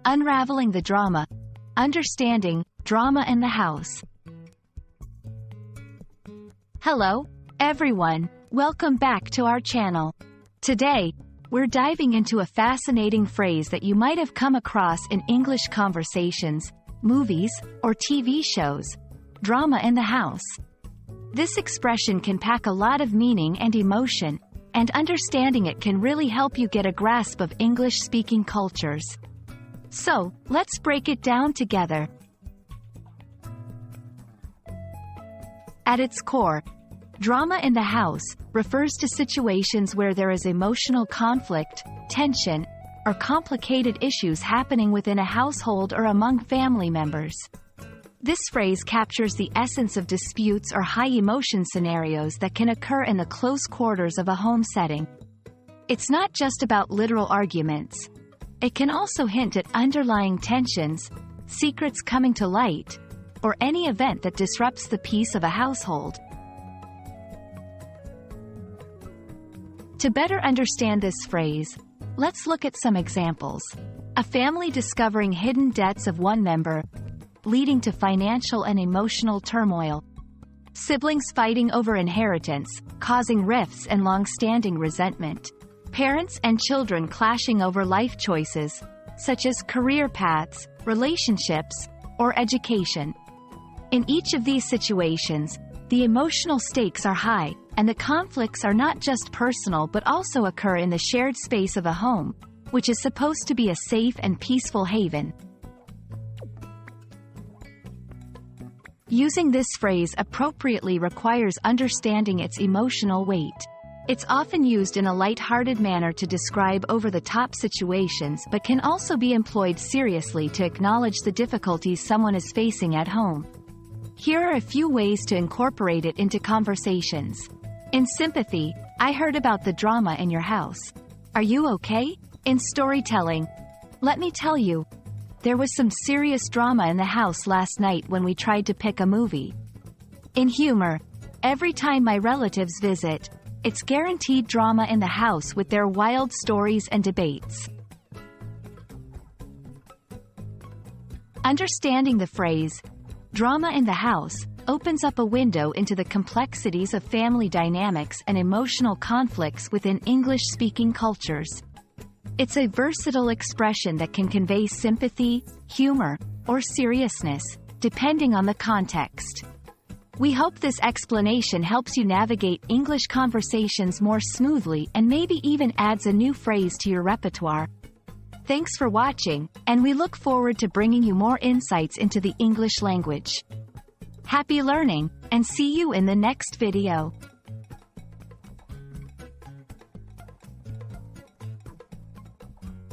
Unraveling the drama. Understanding drama in the house. Hello, everyone. Welcome back to our channel. Today, we're diving into a fascinating phrase that you might have come across in English conversations, movies, or TV shows: drama in the house. This expression can pack a lot of meaning and emotion, and understanding it can really help you get a grasp of English-speaking cultures. So, let's break it down together. At its core, drama in the house refers to situations where there is emotional conflict, tension, or complicated issues happening within a household or among family members. This phrase captures the essence of disputes or high-emotion scenarios that can occur in the close quarters of a home setting. It's not just about literal arguments. It can also hint at underlying tensions, secrets coming to light, or any event that disrupts the peace of a household. To better understand this phrase, let's look at some examples. A family discovering hidden debts of one member, leading to financial and emotional turmoil. Siblings fighting over inheritance, causing rifts and long-standing resentment. Parents and children clashing over life choices, such as career paths, relationships, or education. In each of these situations, the emotional stakes are high, and the conflicts are not just personal but also occur in the shared space of a home, which is supposed to be a safe and peaceful haven. Using this phrase appropriately requires understanding its emotional weight. It's often used in a light-hearted manner to describe over-the-top situations but can also be employed seriously to acknowledge the difficulties someone is facing at home. Here are a few ways to incorporate it into conversations. In sympathy, I heard about the drama in your house. Are you okay? In storytelling, let me tell you, there was some serious drama in the house last night when we tried to pick a movie. In humor, every time my relatives visit, it's guaranteed drama in the house with their wild stories and debates. Understanding the phrase, drama in the house, opens up a window into the complexities of family dynamics and emotional conflicts within English-speaking cultures. It's a versatile expression that can convey sympathy, humor, or seriousness, depending on the context. We hope this explanation helps you navigate English conversations more smoothly and maybe even adds a new phrase to your repertoire. Thanks for watching, and we look forward to bringing you more insights into the English language. Happy learning, and see you in the next video.